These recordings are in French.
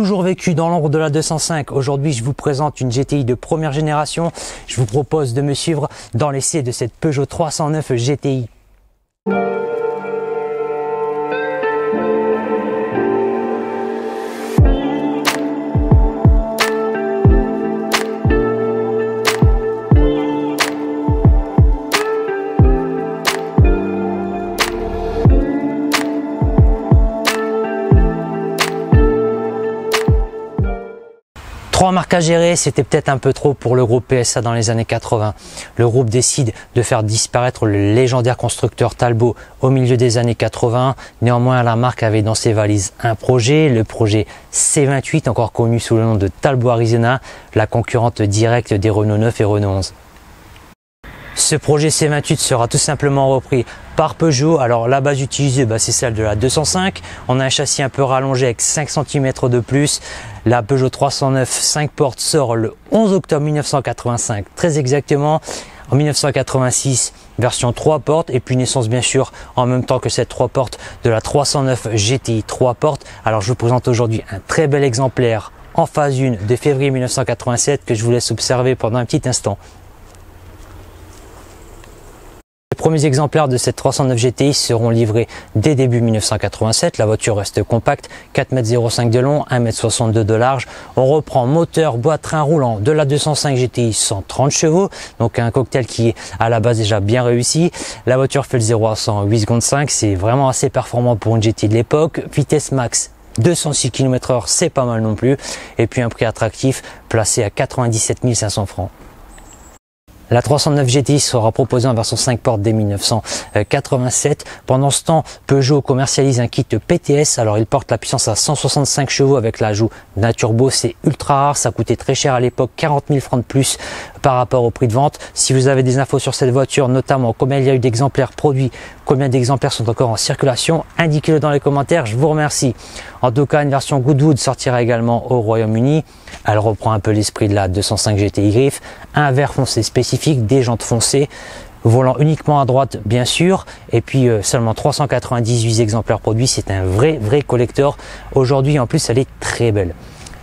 Toujours vécu dans l'ombre de la 205, aujourd'hui je vous présente une GTI de première génération. Je vous propose de me suivre dans l'essai de cette Peugeot 309 GTI. Trois marques à gérer, c'était peut-être un peu trop pour le groupe PSA dans les années 80. Le groupe décide de faire disparaître le légendaire constructeur Talbot au milieu des années 80. Néanmoins, la marque avait dans ses valises un projet, le projet C28, encore connu sous le nom de Talbot Arizona, la concurrente directe des Renault 9 et Renault 11. Ce projet C28 sera tout simplement repris par Peugeot. Alors la base utilisée, c'est celle de la 205. On a un châssis un peu rallongé avec 5 cm de plus. La Peugeot 309 5 portes sort le 11 octobre 1985, très exactement. En 1986, version 3 portes et puis naissance bien sûr en même temps que cette 3 portes de la 309 GTI 3 portes. Alors je vous présente aujourd'hui un très bel exemplaire en phase 1 de février 1987 que je vous laisse observer pendant un petit instant. Les premiers exemplaires de cette 309 GTI seront livrés dès début 1987. La voiture reste compacte, 4,05 m de long, 1,62 m de large. On reprend moteur, boîte, train roulant de la 205 GTI 130 chevaux. Donc un cocktail qui est à la base déjà bien réussi. La voiture fait le 0 à 100 en 8 secondes 5. C'est vraiment assez performant pour une GTI de l'époque. Vitesse max 206 km/h, c'est pas mal non plus. Et puis un prix attractif placé à 97 500 francs. La 309 GTI sera proposée en version 5 portes dès 1987. Pendant ce temps, Peugeot commercialise un kit PTS. Alors il porte la puissance à 165 chevaux avec l'ajout d'un turbo. C'est ultra rare, ça coûtait très cher à l'époque, 40 000 francs de plus par rapport au prix de vente. Si vous avez des infos sur cette voiture, notamment combien il y a eu d'exemplaires produits, combien d'exemplaires sont encore en circulation, indiquez-le dans les commentaires, je vous remercie. En tout cas, une version Goodwood sortira également au Royaume-Uni. Elle reprend un peu l'esprit de la 205 GTI Griffe, un vert foncé spécifique, des jantes foncées, volant uniquement à droite bien sûr, et puis seulement 398 exemplaires produits. C'est un vrai collector. Aujourd'hui en plus elle est très belle.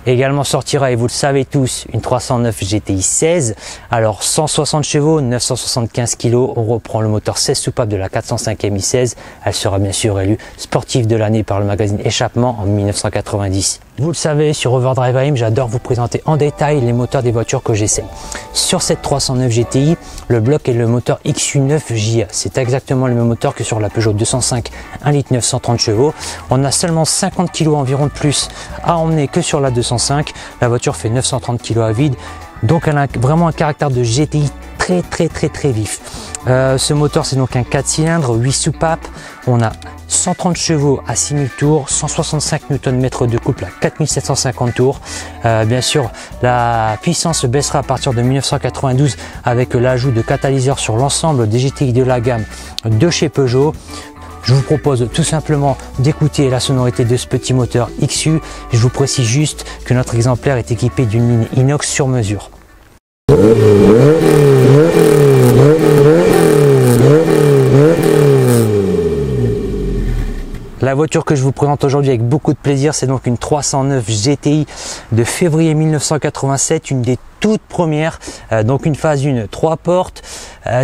Également sortira, et vous le savez tous, une 309 GTI 16. Alors 160 chevaux, 975 kg. On reprend le moteur 16 soupapes de la 405 MI16. Elle sera bien sûr élue sportive de l'année par le magazine Échappement en 1990. Vous le savez, sur Overdrive AM, j'adore vous présenter en détail les moteurs des voitures que j'essaie. Sur cette 309 GTI, le bloc est le moteur XU9JA. C'est exactement le même moteur que sur la Peugeot 205 1,9 litre 930 chevaux. On a seulement 50 kg environ de plus à emmener que sur la 205. La voiture fait 930 kg à vide. Donc elle a vraiment un caractère de GTI très vif. Ce moteur, c'est donc un 4 cylindres, 8 soupapes. On a 130 chevaux à 6000 tours, 165 Nm de couple à 4750 tours. Bien sûr, la puissance baissera à partir de 1992 avec l'ajout de catalyseurs sur l'ensemble des GTI de la gamme de chez Peugeot. Je vous propose tout simplement d'écouter la sonorité de ce petit moteur XU. Je vous précise juste que notre exemplaire est équipé d'une ligne inox sur mesure. La voiture que je vous présente aujourd'hui avec beaucoup de plaisir, c'est donc une 309 GTI de février 1987, une des toutes premières, donc une phase 1 3 portes.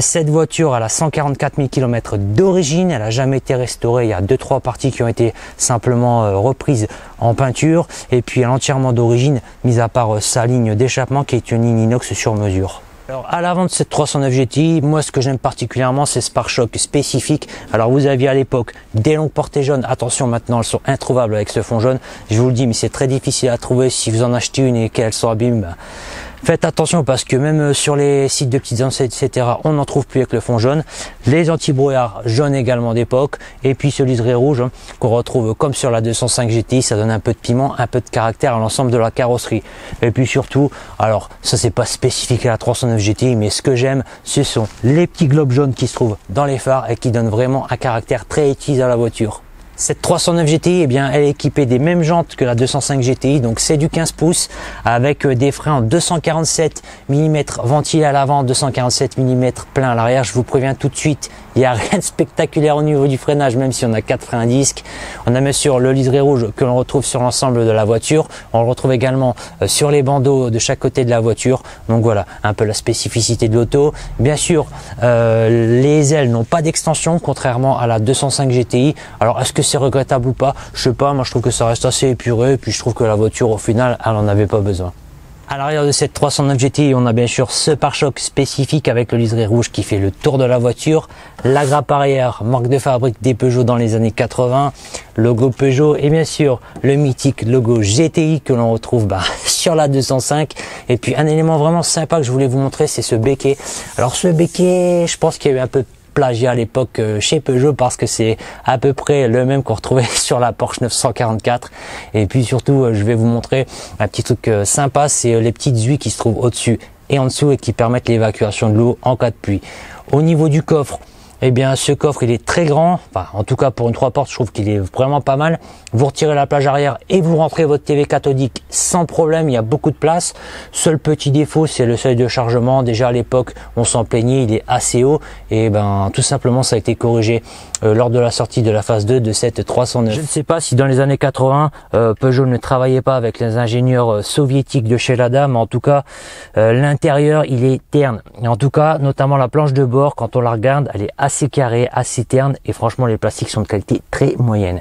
Cette voiture, elle a 144 000 km d'origine, elle n'a jamais été restaurée, il y a 2-3 parties qui ont été simplement reprises en peinture, et puis elle est entièrement d'origine, mis à part sa ligne d'échappement qui est une ligne inox sur mesure. Alors à l'avant de cette 309 GTI, moi ce que j'aime particulièrement, c'est ce pare-choc spécifique. Alors vous aviez à l'époque des longues portées jaunes, attention maintenant elles sont introuvables avec ce fond jaune, je vous le dis, mais c'est très difficile à trouver. Si vous en achetez une et qu'elle sont abîmées, faites attention parce que même sur les sites de petites enseignes, etc., on n'en trouve plus avec le fond jaune. Les anti-brouillard jaunes également d'époque, et puis ce liseré rouge qu'on retrouve comme sur la 205 GTI, ça donne un peu de piment, un peu de caractère à l'ensemble de la carrosserie. Et puis surtout, alors ça c'est pas spécifique à la 309 GTI, mais ce que j'aime, ce sont les petits globes jaunes qui se trouvent dans les phares et qui donnent vraiment un caractère très éthique à la voiture. Cette 309 GTI, eh bien, elle est équipée des mêmes jantes que la 205 GTI, donc c'est du 15 pouces avec des freins en 247 mm ventilés à l'avant, 247 mm plein à l'arrière. Je vous préviens tout de suite, il n'y a rien de spectaculaire au niveau du freinage, même si on a 4 freins à disque. On a bien sûr le liseré rouge que l'on retrouve sur l'ensemble de la voiture. On le retrouve également sur les bandeaux de chaque côté de la voiture. Donc voilà, un peu la spécificité de l'auto. Bien sûr, les ailes n'ont pas d'extension, contrairement à la 205 GTI. Alors, est-ce que c'est regrettable ou pas? Je sais pas, moi je trouve que ça reste assez épuré, et puis je trouve que la voiture au final, elle en avait pas besoin. À l'arrière de cette 309 GTI, on a bien sûr ce pare-choc spécifique avec le liseré rouge qui fait le tour de la voiture, la grappe arrière, marque de fabrique des Peugeot dans les années 80, logo Peugeot et bien sûr le mythique logo GTI que l'on retrouve sur la 205. Et puis un élément vraiment sympa que je voulais vous montrer, c'est ce béquet. Alors ce béquet, je pense qu'il y a eu un peu plagiat à l'époque chez Peugeot parce que c'est à peu près le même qu'on retrouvait sur la Porsche 944. Et puis surtout, je vais vous montrer un petit truc sympa, c'est les petites huiles qui se trouvent au-dessus et en dessous et qui permettent l'évacuation de l'eau en cas de pluie. Au niveau du coffre, eh bien ce coffre il est très grand, enfin en tout cas pour une 3 portes je trouve qu'il est vraiment pas mal. Vous retirez la plage arrière et vous rentrez votre TV cathodique sans problème, il y a beaucoup de place. Seul petit défaut c'est le seuil de chargement, déjà à l'époque on s'en plaignait, il est assez haut et tout simplement ça a été corrigé lors de la sortie de la phase 2 de cette 309. Je ne sais pas si dans les années 80 Peugeot ne travaillait pas avec les ingénieurs soviétiques de chez Lada, mais en tout cas l'intérieur il est terne. Et en tout cas notamment la planche de bord, quand on la regarde elle est assez carrée, assez terne et franchement les plastiques sont de qualité très moyenne.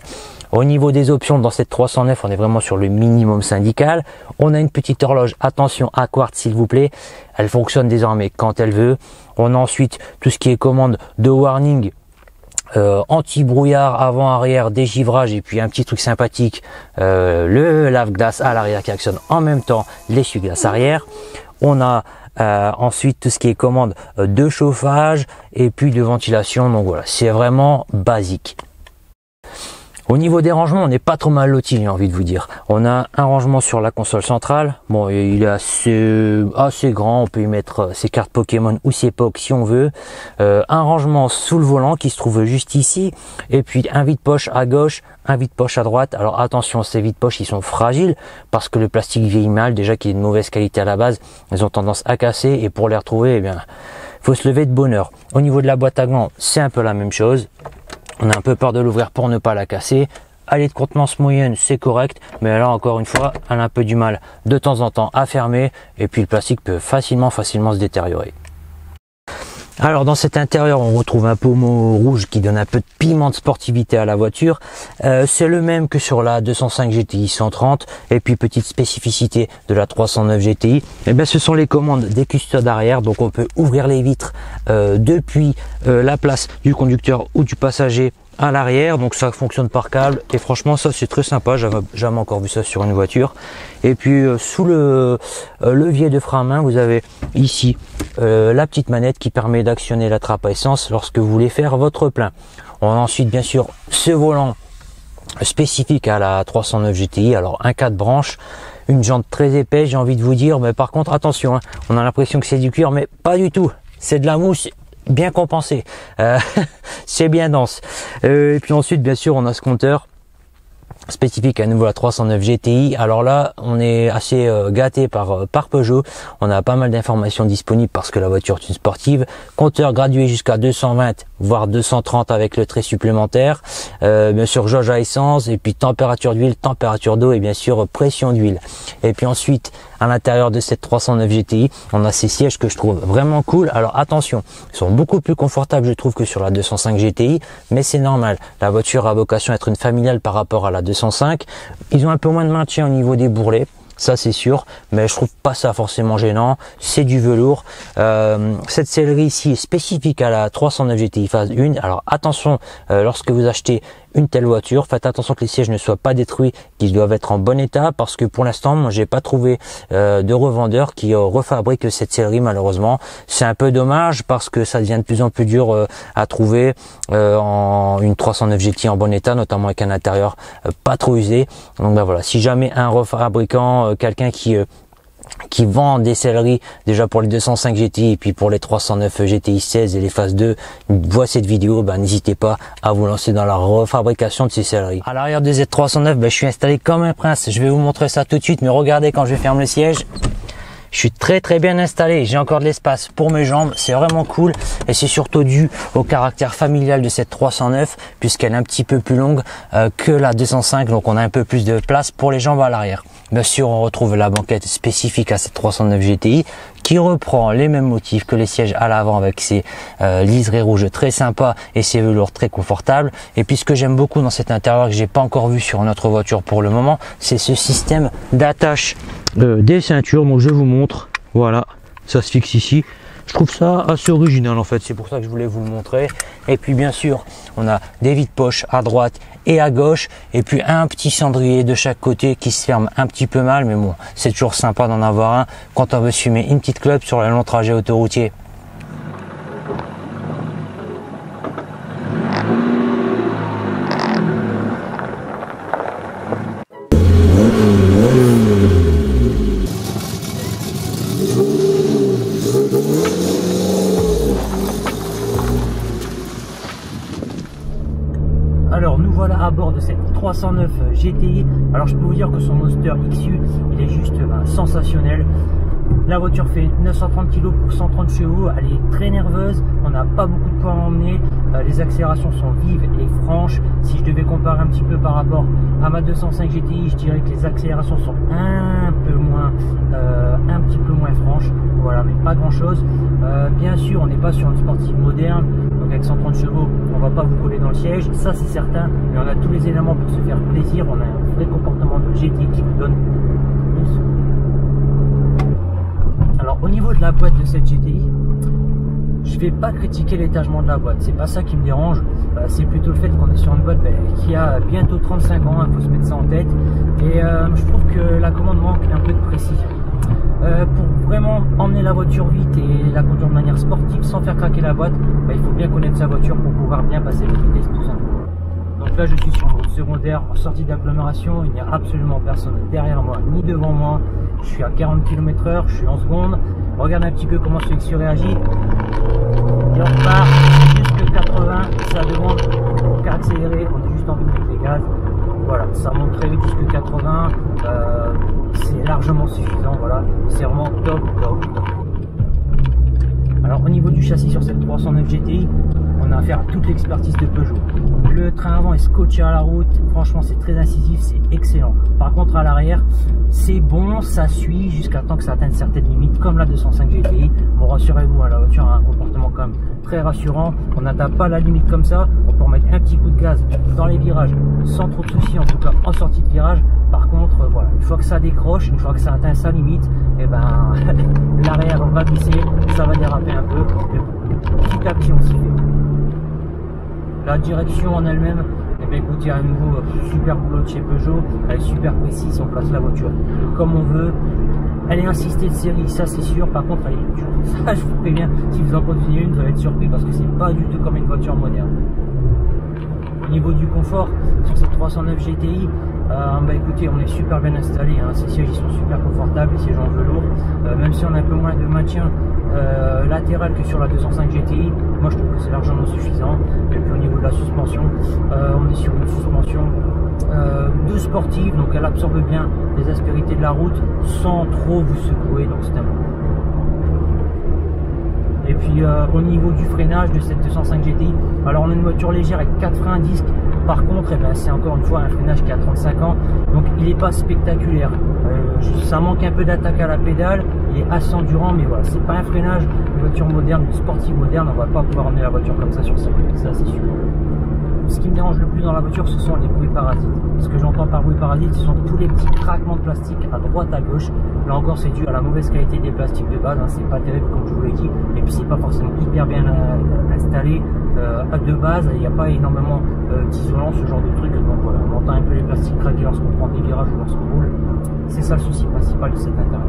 Au niveau des options dans cette 309, on est vraiment sur le minimum syndical. On a une petite horloge, attention à quartz s'il vous plaît, elle fonctionne désormais quand elle veut. On a ensuite tout ce qui est commande de warning, anti-brouillard avant-arrière, dégivrage et puis un petit truc sympathique, le lave-glace à l'arrière qui actionne en même temps l'essuie-glace arrière. On a ensuite tout ce qui est commande de chauffage et puis de ventilation, donc voilà, c'est vraiment basique. Au niveau des rangements, on n'est pas trop mal loti, j'ai envie de vous dire. On a un rangement sur la console centrale. Bon, il est assez grand. On peut y mettre ses cartes Pokémon ou ses Poké si on veut. Un rangement sous le volant qui se trouve juste ici. Et puis un vide-poche à gauche, un vide-poche à droite. Alors attention, ces vide-poches, ils sont fragiles parce que le plastique vieillit mal. Déjà qu'il est de mauvaise qualité à la base, ils ont tendance à casser. Et pour les retrouver, eh bien, faut se lever de bonne heure. Au niveau de la boîte à gants, c'est un peu la même chose. On a un peu peur de l'ouvrir pour ne pas la casser. Allée de contenance moyenne, c'est correct, mais là encore une fois, elle a un peu du mal de temps en temps à fermer et puis le plastique peut facilement se détériorer. Alors dans cet intérieur, on retrouve un pommeau rouge qui donne un peu de piment de sportivité à la voiture. C'est le même que sur la 205 GTI 130. Et puis petite spécificité de la 309 GTI, eh bien, ce sont les commandes des custodes arrière. Donc on peut ouvrir les vitres depuis la place du conducteur ou du passager à l'arrière, donc ça fonctionne par câble et franchement ça c'est très sympa, j'avais jamais encore vu ça sur une voiture. Et puis sous le levier de frein à main, vous avez ici la petite manette qui permet d'actionner la trappe à essence lorsque vous voulez faire votre plein. On a ensuite bien sûr ce volant spécifique à la 309 GTI, alors un 4 branches, une jante très épaisse j'ai envie de vous dire, mais par contre attention, on a l'impression que c'est du cuir mais pas du tout, c'est de la mousse bien compensé, c'est bien dense. Et puis ensuite bien sûr on a ce compteur spécifique à nouveau la 309 GTI. Alors là on est assez gâté par Peugeot, on a pas mal d'informations disponibles parce que la voiture est une sportive. Compteur gradué jusqu'à 220 voire 230 avec le trait supplémentaire, bien sûr jauge à essence et puis température d'huile, température d'eau et bien sûr pression d'huile. Et puis ensuite à l'intérieur de cette 309 GTI on a ces sièges que je trouve vraiment cool. Alors attention, ils sont beaucoup plus confortables je trouve que sur la 205 GTI, mais c'est normal, la voiture a vocation à être une familiale par rapport à la 205. Ils ont un peu moins de maintien au niveau des bourrelets, ça c'est sûr, mais je trouve pas ça forcément gênant, c'est du velours. Cette sellerie ici est spécifique à la 309 GTI phase 1. Alors attention, lorsque vous achetez une telle voiture, faites attention que les sièges ne soient pas détruits, qu'ils doivent être en bon état, parce que pour l'instant moi j'ai pas trouvé de revendeur qui refabrique cette sellerie malheureusement. C'est un peu dommage parce que ça devient de plus en plus dur à trouver en une 309 GTI en bon état, notamment avec un intérieur pas trop usé. Donc voilà, si jamais un refabricant, quelqu'un qui qui vend des selleries déjà pour les 205 GTI et puis pour les 309 GTI 16 et les phases 2 voient cette vidéo, n'hésitez pas à vous lancer dans la refabrication de ces selleries. À l'arrière de Z309, je suis installé comme un prince. Je vais vous montrer ça tout de suite, mais regardez quand je ferme le siège. Je suis très bien installé, j'ai encore de l'espace pour mes jambes, c'est vraiment cool et c'est surtout dû au caractère familial de cette 309 puisqu'elle est un petit peu plus longue que la 205, donc on a un peu plus de place pour les jambes à l'arrière. Bien sûr, on retrouve la banquette spécifique à cette 309 GTI qui reprend les mêmes motifs que les sièges à l'avant avec ses liserés rouges très sympas et ses velours très confortables. Et puis ce que j'aime beaucoup dans cet intérieur que j'ai pas encore vu sur notre voiture pour le moment, c'est ce système d'attache des ceintures. Donc je vous montre, voilà, ça se fixe ici. Je trouve ça assez original en fait, c'est pour ça que je voulais vous le montrer. Et puis bien sûr, on a des vides-poches à droite et à gauche, et puis un petit cendrier de chaque côté qui se ferme un petit peu mal, mais bon, c'est toujours sympa d'en avoir un quand on veut se fumer une petite clope sur les longs trajets autoroutiers. Alors nous voilà à bord de cette 309 GTI. Alors je peux vous dire que son moteur XU il est juste sensationnel. La voiture fait 930 kg pour 130 chevaux, elle est très nerveuse, on n'a pas beaucoup de poids à emmener, les accélérations sont vives et franches. Si je devais comparer un petit peu par rapport à ma 205 GTI, je dirais que les accélérations sont un petit peu moins franches, voilà, mais pas grand chose. Bien sûr, on n'est pas sur une sportive moderne, donc avec 130 chevaux, on va pas vous coller dans le siège, ça c'est certain, mais on a tous les éléments pour se faire plaisir, on a un vrai comportement de GTI qui vous donne. Alors au niveau de la boîte de cette GTI, je vais pas critiquer l'étagement de la boîte, c'est pas ça qui me dérange, c'est plutôt le fait qu'on est sur une boîte qui a bientôt 35 ans, il faut se mettre ça en tête, et je trouve que la commande manque un peu de précision. Pour vraiment emmener la voiture vite et la conduire de manière sportive sans faire craquer la boîte, il faut bien connaître sa voiture pour pouvoir bien passer les vitesses tout simplement. Donc là je suis sur une route secondaire en sortie d'agglomération, il n'y a absolument personne derrière moi ni devant moi, je suis à 40 km/h, je suis en seconde, regardez un petit peu comment ce XU réagit, et on repart jusque 80, ça demande qu'à accélérer, on a juste envie de mettre les gaz, voilà, ça monte très vite jusque 80, c'est largement suffisant, voilà, c'est vraiment top. Alors au niveau du châssis sur cette 309 GTI, on a affaire à toute l'expertise de Peugeot. Le train avant est scotché à la route, franchement c'est très incisif, c'est excellent. Par contre à l'arrière, c'est bon, ça suit jusqu'à temps que ça atteigne certaines limites, comme la 205 GTI. Bon, rassurez-vous, la voiture a un comportement quand même très rassurant, on n'atteint pas la limite comme ça, on peut remettre un petit coup de gaz dans les virages sans trop de soucis, en tout cas en sortie de virage. Par contre, voilà, une fois que ça décroche, une fois que ça atteint sa limite, et l'arrière va glisser, ça va déraper un peu, mais petit à petit on s'y fait. La direction en elle-même, écoutez, à nouveau super boulot de chez Peugeot, elle est super précise, on place la voiture comme on veut. Elle est insistée de série, ça c'est sûr. Par contre, elle est dure. Ça, je vous préviens, si vous en conduisez une, vous allez être surpris parce que c'est pas du tout comme une voiture moderne. Au niveau du confort, sur cette 309 GTI, écoutez, on est super bien installé, hein. Ces sièges ils sont super confortables, les sièges en velours, même si on a un peu moins de maintien latéral que sur la 205 GTI, moi je trouve que c'est largement suffisant. Et puis au niveau de la suspension, on est sur une suspension de sportive, donc elle absorbe bien les aspérités de la route sans trop vous secouer, donc c'est un bon. Et puis au niveau du freinage de cette 205 GTI, alors on a une voiture légère avec 4 freins à disque. Par contre, c'est encore une fois un freinage qui a 35 ans, donc il n'est pas spectaculaire. Ça manque un peu d'attaque à la pédale, il est assez endurant, mais voilà, c'est pas un freinage de voiture moderne, de sportive moderne, on va pas pouvoir emmener la voiture comme ça sur circuit, ça c'est sûr. Ce qui me dérange le plus dans la voiture, ce sont les bruits parasites. Ce que j'entends par bruit parasite, ce sont tous les petits craquements de plastique à droite, à gauche. Là encore, c'est dû à la mauvaise qualité des plastiques de base, hein. C'est pas terrible comme je vous l'ai dit, et puis c'est pas forcément hyper bien installé de base. Il n'y a pas énormément d'isolant, ce genre de truc. Donc voilà, on entend un peu les plastiques craquer lorsqu'on prend des virages ou lorsqu'on roule. C'est ça le souci principal de cet intérieur.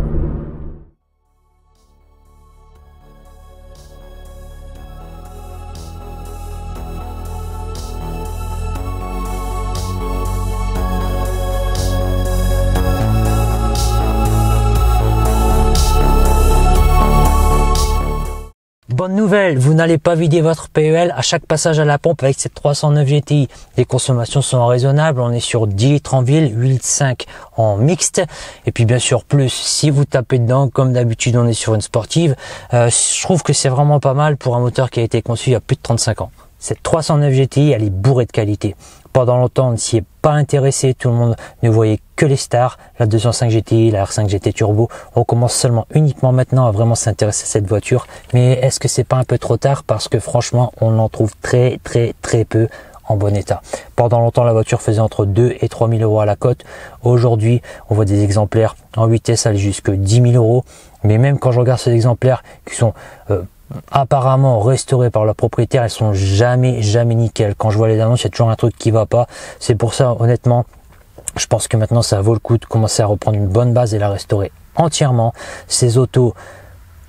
Bonne nouvelle, vous n'allez pas vider votre PEL à chaque passage à la pompe avec cette 309 GTI. Les consommations sont raisonnables, on est sur 10 litres en ville, 8,5 en mixte. Et puis bien sûr plus, si vous tapez dedans, comme d'habitude on est sur une sportive, je trouve que c'est vraiment pas mal pour un moteur qui a été conçu il y a plus de 35 ans. Cette 309 GTI, elle est bourrée de qualité. Pendant longtemps, on ne s'y est pas intéressé, tout le monde ne voyait que les stars, la 205 GTI, la R5 GT Turbo. On commence seulement uniquement maintenant à vraiment s'intéresser à cette voiture. Mais est-ce que c'est pas un peu trop tard? Parce que franchement, on en trouve très peu en bon état. Pendant longtemps, la voiture faisait entre 2 et 3 000 euros à la cote. Aujourd'hui, on voit des exemplaires en vitesse aller jusque 10 000 euros. Mais même quand je regarde ces exemplaires qui sont apparemment restaurées par leur propriétaire, elles sont jamais nickel. Quand je vois les annonces, il y a toujours un truc qui va pas. C'est pour ça, honnêtement, je pense que maintenant ça vaut le coup de commencer à reprendre une bonne base et la restaurer entièrement. Ces autos,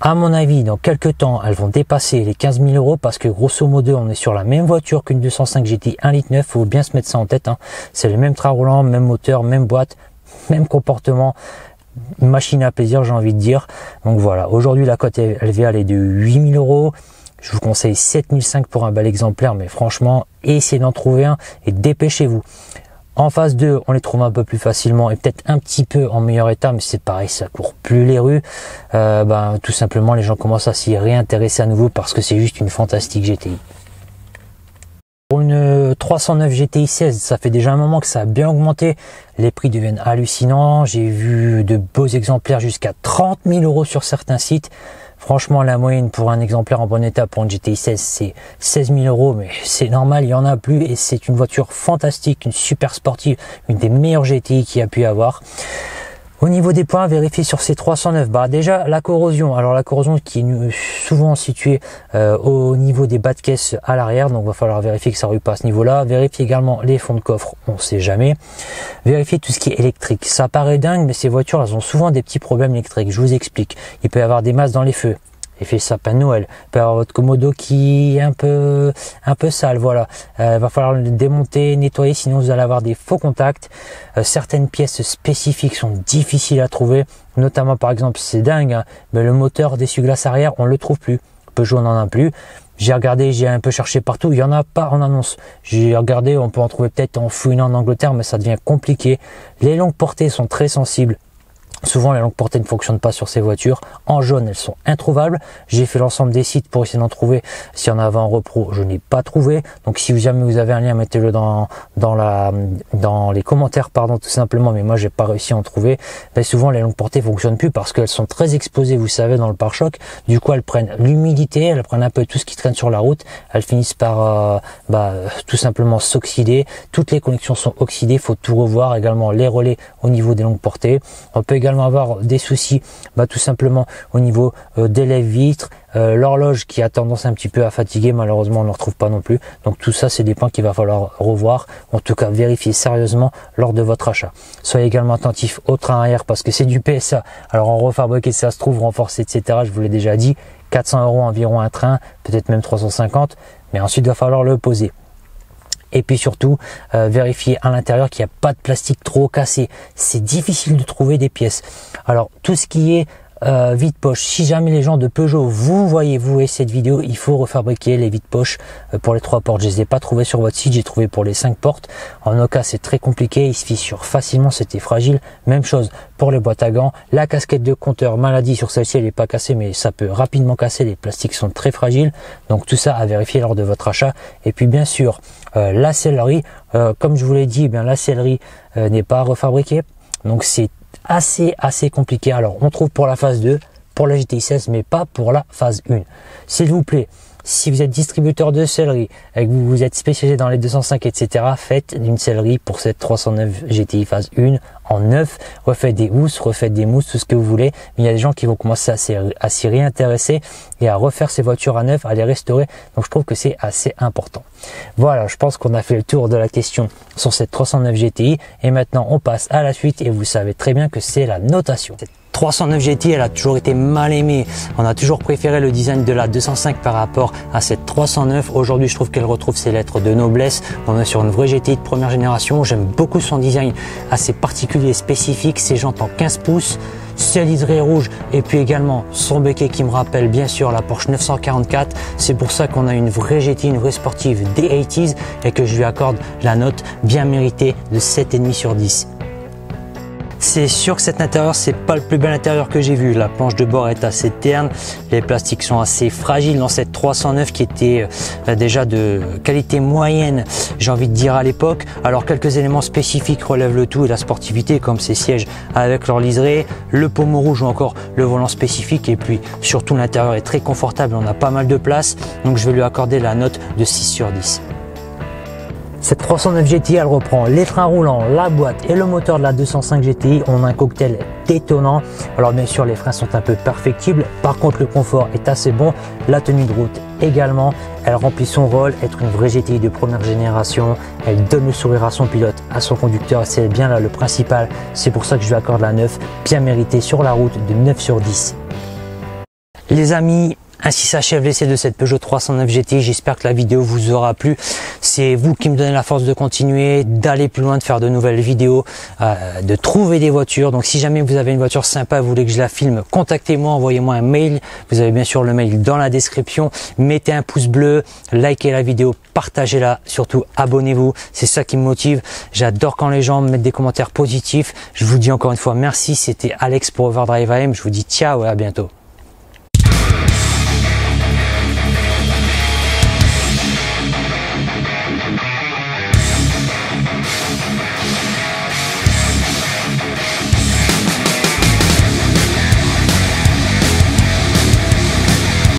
à mon avis, dans quelques temps, elles vont dépasser les 15 000 euros parce que grosso modo, on est sur la même voiture qu'une 205 GTI 1,9 litre. Faut bien se mettre ça en tête, hein. C'est les mêmes trains roulants, même moteur, même boîte, même comportement. Une machine à plaisir, j'ai envie de dire. Donc voilà, aujourd'hui la cote LVL est de 8 000 euros. Je vous conseille 7 500 pour un bel exemplaire, mais franchement, essayez d'en trouver un et dépêchez-vous. En phase 2, on les trouve un peu plus facilement et peut-être un petit peu en meilleur état, mais c'est pareil, ça court plus les rues. Tout simplement, les gens commencent à s'y réintéresser à nouveau parce que c'est juste une fantastique GTI. Pour une 309 GTI 16, ça fait déjà un moment que ça a bien augmenté. Les prix deviennent hallucinants. J'ai vu de beaux exemplaires jusqu'à 30 000 euros sur certains sites. Franchement, la moyenne pour un exemplaire en bon état pour une GTI 16, c'est 16 000 euros. Mais c'est normal, il n'y en a plus. Et c'est une voiture fantastique, une super sportive, une des meilleures GTI qu'il y a pu avoir. Au niveau des points, vérifiez sur ces 309. Déjà, la corrosion. Alors, la corrosion qui est souvent située au niveau des bas de caisse à l'arrière. Donc, il va falloir vérifier que ça ne rue pas à ce niveau-là. Vérifiez également les fonds de coffre. On ne sait jamais. Vérifiez tout ce qui est électrique. Ça paraît dingue, mais ces voitures, elles ont souvent des petits problèmes électriques. Je vous explique. Il peut y avoir des masses dans les feux. Effet sapin de Noël. Il peut y avoir votre commodo qui est un peu sale, voilà. Va falloir le démonter, nettoyer, sinon vous allez avoir des faux contacts. Certaines pièces spécifiques sont difficiles à trouver, notamment par exemple, c'est dingue, hein, mais le moteur d'essuie-glace arrière, on le trouve plus. Peugeot n'en a plus. J'ai regardé, j'ai un peu cherché partout, il n'y en a pas en annonce. J'ai regardé, on peut en trouver peut-être en fouinant en Angleterre, mais ça devient compliqué. Les longues portées sont très sensibles. Souvent, les longues portées ne fonctionnent pas sur ces voitures. En jaune, elles sont introuvables. J'ai fait l'ensemble des sites pour essayer d'en trouver. S'il y en avait en repro, je n'ai pas trouvé. Donc, si jamais vous avez un lien, mettez-le dans les commentaires, pardon, tout simplement. Mais moi, j'ai pas réussi à en trouver. Mais souvent, les longues portées fonctionnent plus parce qu'elles sont très exposées, vous savez, dans le pare-choc. Du coup, elles prennent l'humidité, elles prennent un peu tout ce qui traîne sur la route. Elles finissent par, tout simplement s'oxyder. Toutes les connexions sont oxydées. Il faut tout revoir. Également, les relais au niveau des longues portées. On peut également avoir des soucis tout simplement au niveau des lèvres-vitres, l'horloge qui a tendance un petit peu à fatiguer, malheureusement on ne le retrouve pas non plus. Donc tout ça, c'est des points qu'il va falloir revoir, en tout cas vérifier sérieusement lors de votre achat. Soyez également attentif au train arrière parce que c'est du PSA, alors en refabriqué ça se trouve, renforcé, etc. Je vous l'ai déjà dit, 400 euros environ un train, peut-être même 350, mais ensuite il va falloir le poser. Et puis surtout, vérifier à l'intérieur qu'il n'y a pas de plastique trop cassé. C'est difficile de trouver des pièces. Alors, tout ce qui est vide-poche, si jamais les gens de Peugeot, vous voyez cette vidéo, il faut refabriquer les vides-poches pour les 3 portes. Je les ai pas trouvés sur votre site, j'ai trouvé pour les 5 portes. En Oka, c'est très compliqué, ils se fissurent facilement, c'était fragile. Même chose pour les boîtes à gants. La casquette de compteur maladie sur celle-ci, elle n'est pas cassée, mais ça peut rapidement casser. Les plastiques sont très fragiles. Donc tout ça à vérifier lors de votre achat. Et puis bien sûr, la sellerie, comme je vous l'ai dit, la sellerie n'est pas refabriquée. Donc c'est assez compliqué. Alors on trouve pour la phase 2, pour la GTI 16, mais pas pour la phase 1. S'il vous plaît, si vous êtes distributeur de sellerie et que vous êtes spécialisé dans les 205, etc., faites une sellerie pour cette 309 GTI phase 1 en neuf. Refaites des housses, refaites des mousses, tout ce que vous voulez. Mais il y a des gens qui vont commencer à s'y réintéresser et à refaire ces voitures à neuf, à les restaurer. Donc je trouve que c'est assez important. Voilà, je pense qu'on a fait le tour de la question sur cette 309 GTI. Et maintenant, on passe à la suite et vous savez très bien que c'est la notation. Cette 309 GTI, elle a toujours été mal aimée. On a toujours préféré le design de la 205 par rapport à cette 309. Aujourd'hui, je trouve qu'elle retrouve ses lettres de noblesse. On est sur une vraie GTI de première génération. J'aime beaucoup son design assez particulier et spécifique. Ses jantes en 15 pouces, ses liserés rouges et puis également son béquet qui me rappelle bien sûr la Porsche 944. C'est pour ça qu'on a une vraie GTI, une vraie sportive des 80s et que je lui accorde la note bien méritée de 7,5 sur 10. C'est sûr que cet intérieur, c'est pas le plus bel intérieur que j'ai vu. La planche de bord est assez terne, les plastiques sont assez fragiles dans cette 309 qui était déjà de qualité moyenne, j'ai envie de dire à l'époque. Alors quelques éléments spécifiques relèvent le tout et la sportivité, comme ces sièges avec leur liseré, le pommeau rouge ou encore le volant spécifique. Et puis surtout l'intérieur est très confortable, on a pas mal de place, donc je vais lui accorder la note de 6 sur 10. Cette 309 GTI, elle reprend les freins roulants, la boîte et le moteur de la 205 GTI. On a un cocktail détonnant. Alors bien sûr, les freins sont un peu perfectibles. Par contre, le confort est assez bon. La tenue de route également. Elle remplit son rôle, être une vraie GTI de première génération. Elle donne le sourire à son pilote, à son conducteur. C'est bien là le principal. C'est pour ça que je lui accorde la 9, bien méritée sur la route de 9 sur 10. Les amis, ainsi s'achève l'essai de cette Peugeot 309 GTI. J'espère que la vidéo vous aura plu. C'est vous qui me donnez la force de continuer, d'aller plus loin, de faire de nouvelles vidéos, de trouver des voitures. Donc si jamais vous avez une voiture sympa, vous voulez que je la filme, contactez-moi, envoyez-moi un mail. Vous avez bien sûr le mail dans la description. Mettez un pouce bleu, likez la vidéo, partagez-la, surtout abonnez-vous. C'est ça qui me motive. J'adore quand les gens me mettent des commentaires positifs. Je vous dis encore une fois merci. C'était Alex pour Overdrive AM. Je vous dis ciao et à bientôt.